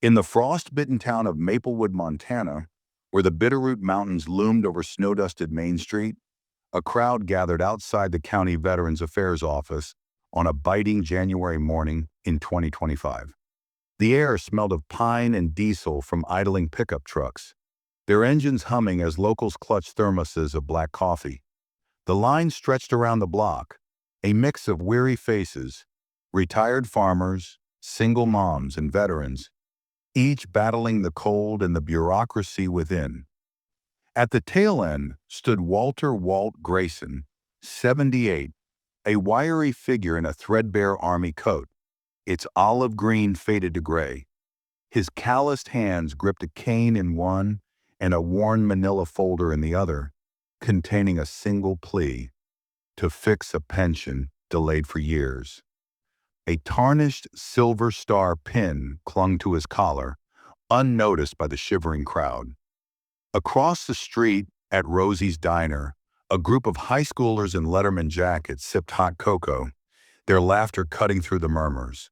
In the frostbitten town of Maplewood, Montana, where the Bitterroot Mountains loomed over snow-dusted Main Street, a crowd gathered outside the county Veterans Affairs office on a biting January morning in 2025. The air smelled of pine and diesel from idling pickup trucks, their engines humming as locals clutched thermoses of black coffee. The line stretched around the block, a mix of weary faces, retired farmers, single moms, and veterans, each battling the cold and the bureaucracy within. At the tail end stood Walt Grayson, 78, a wiry figure in a threadbare army coat, its olive green faded to gray. His calloused hands gripped a cane in one and a worn manila folder in the other, containing a single plea: to fix a pension delayed for years. A tarnished silver star pin clung to his collar, unnoticed by the shivering crowd. Across the street at Rosie's Diner, a group of high schoolers in Letterman jackets sipped hot cocoa, their laughter cutting through the murmurs.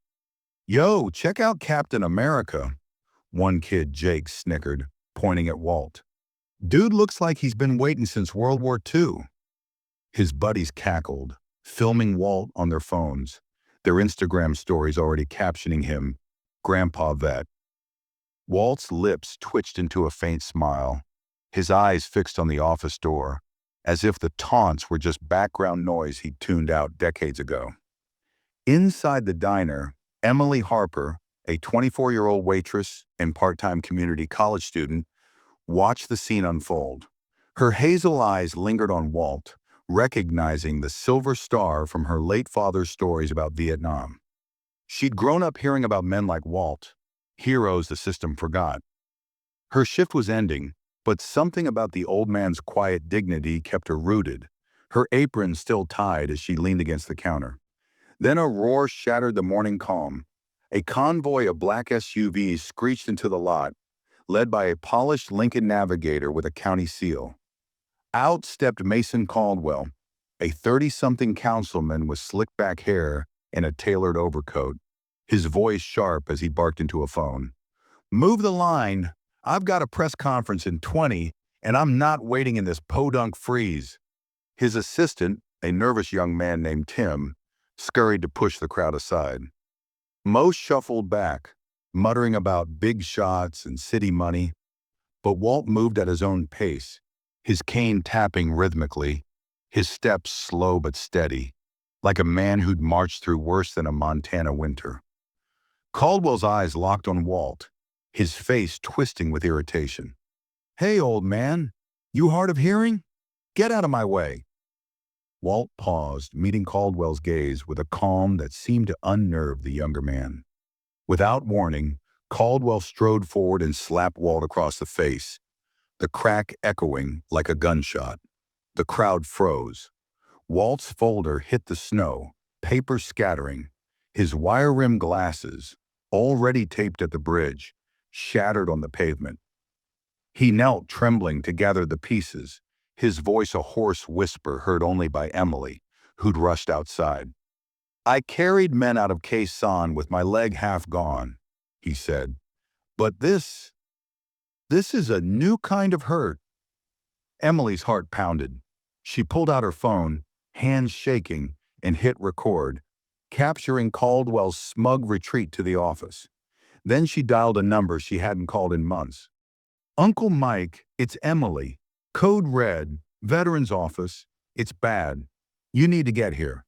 "Yo, check out Captain America," one kid, Jake, snickered, pointing at Walt. "Dude looks like he's been waiting since World War II. His buddies cackled, filming Walt on their phones, their Instagram stories already captioning him, "Grandpa Vet." Walt's lips twitched into a faint smile, his eyes fixed on the office door, as if the taunts were just background noise he'd tuned out decades ago. Inside the diner, Emily Harper, a 24-year-old waitress and part-time community college student, watched the scene unfold. Her hazel eyes lingered on Walt, recognizing the silver star from her late father's stories about Vietnam. She'd grown up hearing about men like Walt, heroes the system forgot. Her shift was ending, but something about the old man's quiet dignity kept her rooted, her apron still tied as she leaned against the counter. Then a roar shattered the morning calm. A convoy of black SUVs screeched into the lot, led by a polished Lincoln Navigator with a county seal. Out stepped Mason Caldwell, a 30-something councilman with slick-back hair and a tailored overcoat, his voice sharp as he barked into a phone. "Move the line. I've got a press conference in 20, and I'm not waiting in this podunk freeze." His assistant, a nervous young man named Tim, scurried to push the crowd aside. Most shuffled back, muttering about big shots and city money, but Walt moved at his own pace, his cane tapping rhythmically, his steps slow but steady, like a man who'd marched through worse than a Montana winter. Caldwell's eyes locked on Walt, his face twisting with irritation. "Hey, old man, you hard of hearing? Get out of my way." Walt paused, meeting Caldwell's gaze with a calm that seemed to unnerve the younger man. Without warning, Caldwell strode forward and slapped Walt across the face, the crack echoing like a gunshot. The crowd froze. Walt's folder hit the snow, paper scattering. His wire-rimmed glasses, already taped at the bridge, shattered on the pavement. He knelt, trembling, to gather the pieces, his voice a hoarse whisper heard only by Emily, who'd rushed outside. "I carried men out of Khe Sanh with my leg half gone," he said. "But this is a new kind of hurt." Emily's heart pounded. She pulled out her phone, hands shaking, and hit record, capturing Caldwell's smug retreat to the office. Then she dialed a number she hadn't called in months. "Uncle Mike, it's Emily. Code red, Veterans Office. It's bad. You need to get here."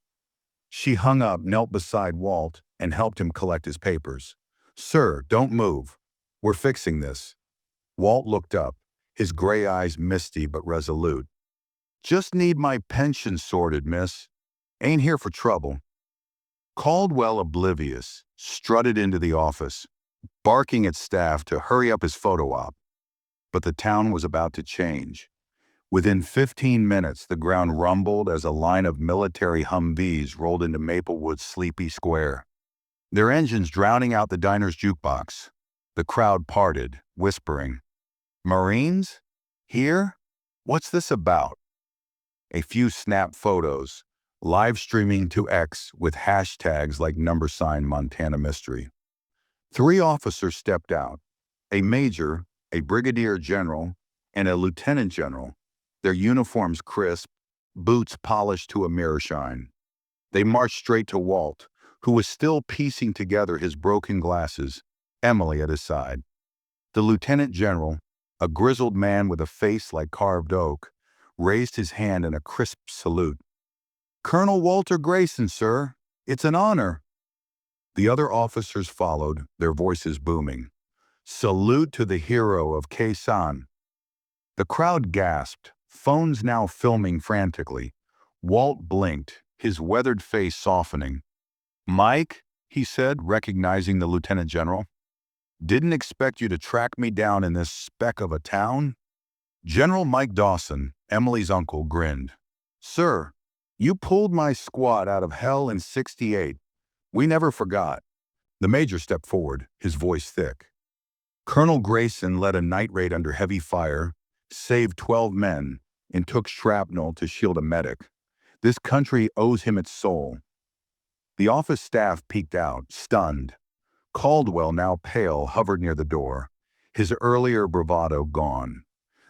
She hung up, knelt beside Walt, and helped him collect his papers. "Sir, don't move. We're fixing this." Walt looked up, his gray eyes misty but resolute. "Just need my pension sorted, miss. Ain't here for trouble." Caldwell, oblivious, strutted into the office, barking at staff to hurry up his photo op. But the town was about to change. Within 15 minutes, the ground rumbled as a line of military Humvees rolled into Maplewood's sleepy square, their engines drowning out the diner's jukebox. The crowd parted, whispering, "Marines? Here? What's this about?" A few snap photos, live streaming to X with hashtags like #Montana Mystery. 3 officers stepped out, a major, a brigadier general, and a lieutenant general, their uniforms crisp, boots polished to a mirror shine. They marched straight to Walt, who was still piecing together his broken glasses, Emily at his side. The lieutenant general, a grizzled man with a face like carved oak, raised his hand in a crisp salute. "Colonel Walter Grayson, sir. It's an honor." The other officers followed, their voices booming. "Salute to the hero of Quezon." The crowd gasped, phones now filming frantically. Walt blinked, his weathered face softening. "Mike," he said, recognizing the lieutenant general. "Didn't expect you to track me down in this speck of a town?" General Mike Dawson, Emily's uncle, grinned. "Sir, you pulled my squad out of hell in '68. We never forgot." The major stepped forward, his voice thick. "Colonel Grayson led a night raid under heavy fire, saved 12 men, and took shrapnel to shield a medic. This country owes him its soul." The office staff peeked out, stunned. Caldwell, now pale, hovered near the door, his earlier bravado gone.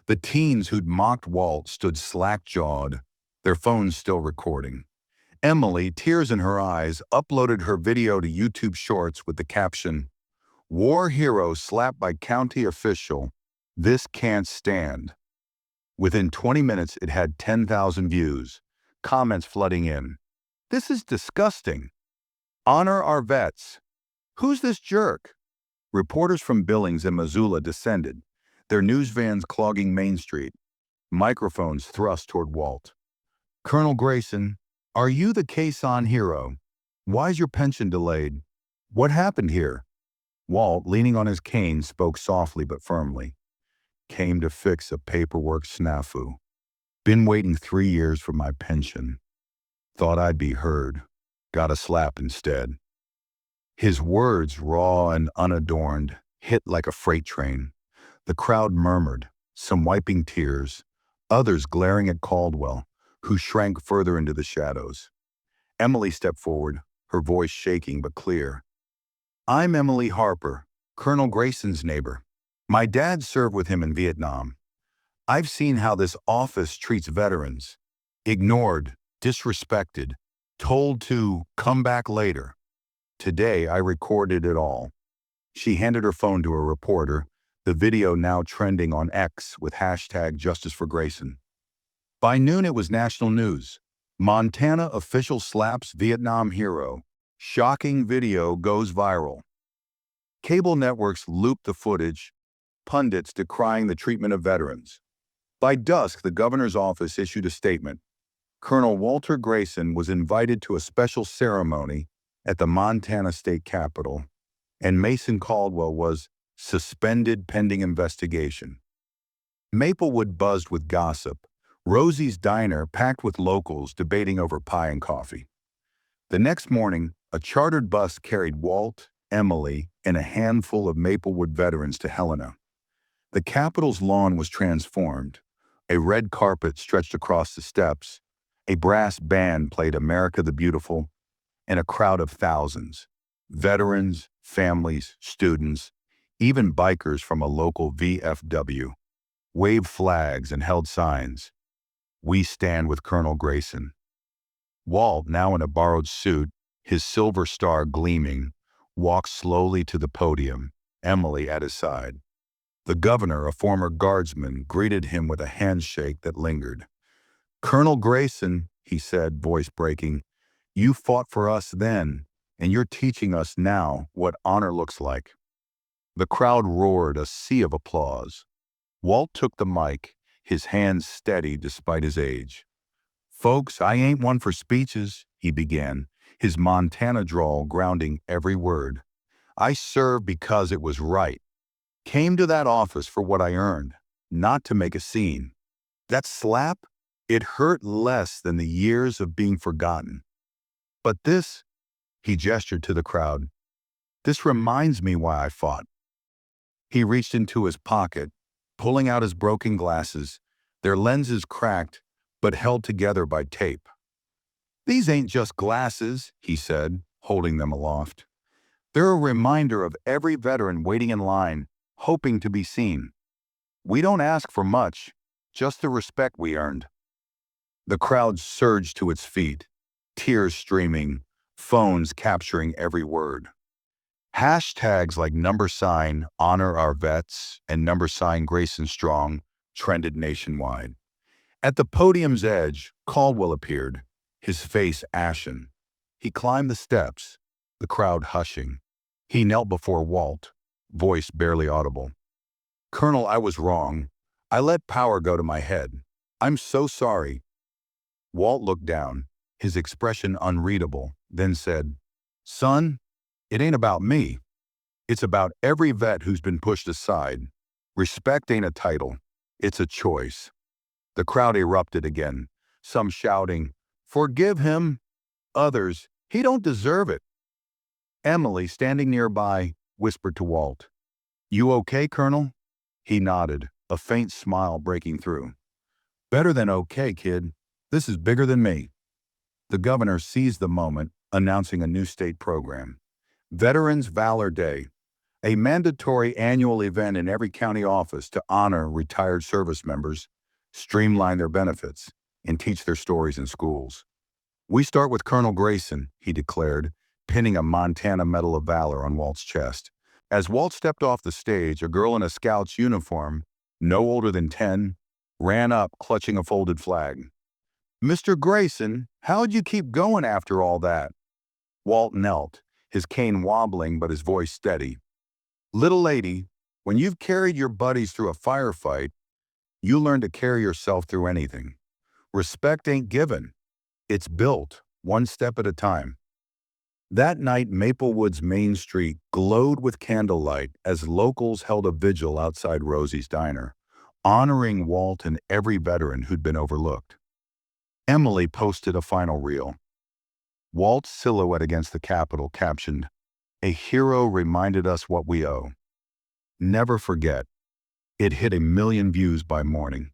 The teens who'd mocked Walt stood slack-jawed, their phones still recording. Emily, tears in her eyes, uploaded her video to YouTube Shorts with the caption, "War hero slapped by county official. This can't stand." Within 20 minutes, it had 10,000 views, comments flooding in. "This is disgusting. Honor our vets. Who's this jerk?" Reporters from Billings and Missoula descended, their news vans clogging Main Street, microphones thrust toward Walt. "Colonel Grayson, are you the Quezon hero? Why's your pension delayed? What happened here?" Walt, leaning on his cane, spoke softly but firmly. "Came to fix a paperwork snafu. Been waiting 3 years for my pension. Thought I'd be heard. Got a slap instead." His words, raw and unadorned, hit like a freight train. The crowd murmured, some wiping tears, others glaring at Caldwell, who shrank further into the shadows. Emily stepped forward, her voice shaking but clear. "I'm Emily Harper, Colonel Grayson's neighbor. My dad served with him in Vietnam. I've seen how this office treats veterans. Ignored, disrespected, told to come back later. Today, I recorded it all." She handed her phone to a reporter, the video now trending on X with hashtag Justice for Grayson. By noon, it was national news. Montana official slaps Vietnam hero. Shocking video goes viral. Cable networks looped the footage, pundits decrying the treatment of veterans. By dusk, the governor's office issued a statement. Colonel Walter Grayson was invited to a special ceremony at the Montana State Capitol, and Mason Caldwell was suspended pending investigation. Maplewood buzzed with gossip, Rosie's Diner packed with locals debating over pie and coffee. The next morning, a chartered bus carried Walt, Emily, and a handful of Maplewood veterans to Helena. The Capitol's lawn was transformed. A red carpet stretched across the steps, a brass band played America the Beautiful, and a crowd of thousands, veterans, families, students, even bikers from a local VFW, waved flags and held signs. "We stand with Colonel Grayson." Walt, now in a borrowed suit, his silver star gleaming, walked slowly to the podium, Emily at his side. The governor, a former guardsman, greeted him with a handshake that lingered. "Colonel Grayson," he said, voice breaking, "you fought for us then, and you're teaching us now what honor looks like." The crowd roared, a sea of applause. Walt took the mic, his hands steady despite his age. "Folks, I ain't one for speeches," he began, his Montana drawl grounding every word. "I served because it was right. Came to that office for what I earned, not to make a scene. That slap, it hurt less than the years of being forgotten. But this," he gestured to the crowd, "this reminds me why I fought." He reached into his pocket, pulling out his broken glasses, their lenses cracked but held together by tape. "These ain't just glasses," he said, holding them aloft. They're a reminder of every veteran waiting in line, hoping to be seen. We don't ask for much, just the respect we earned. The crowd surged to its feet, tears streaming, phones capturing every word. Hashtags like #Honor Our Vets and #Grayson Strong trended nationwide. At the podium's edge, Caldwell appeared, his face ashen. He climbed the steps, the crowd hushing. He knelt before Walt, voice barely audible. "Colonel, I was wrong. I let power go to my head. I'm so sorry." Walt looked down, his expression unreadable, then said, "Son, it ain't about me. It's about every vet who's been pushed aside. Respect ain't a title. It's a choice." The crowd erupted again, some shouting, "Forgive him!" Others, "He don't deserve it." Emily, standing nearby, whispered to Walt, "You okay, Colonel?" He nodded, a faint smile breaking through. "Better than okay, kid. This is bigger than me." The governor seized the moment, announcing a new state program. Veterans Valor Day, a mandatory annual event in every county office to honor retired service members, streamline their benefits, and teach their stories in schools. "We start with Colonel Grayson," he declared, pinning a Montana Medal of Valor on Walt's chest. As Walt stepped off the stage, a girl in a scout's uniform, no older than 10, ran up, clutching a folded flag. "Mr. Grayson, how'd you keep going after all that?" Walt knelt, his cane wobbling but his voice steady. "Little lady, when you've carried your buddies through a firefight, you learn to carry yourself through anything. Respect ain't given. It's built, one step at a time." That night, Maplewood's main street glowed with candlelight as locals held a vigil outside Rosie's Diner, honoring Walt and every veteran who'd been overlooked. Emily posted a final reel. Walt's silhouette against the Capitol captioned, "A hero reminded us what we owe. Never forget." It hit 1 million views by morning.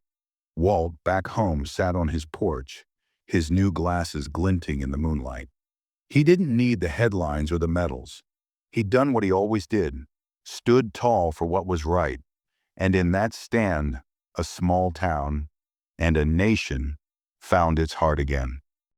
Walt, back home, sat on his porch, his new glasses glinting in the moonlight. He didn't need the headlines or the medals. He'd done what he always did, stood tall for what was right, and in that stand, a small town and a nation found its heart again.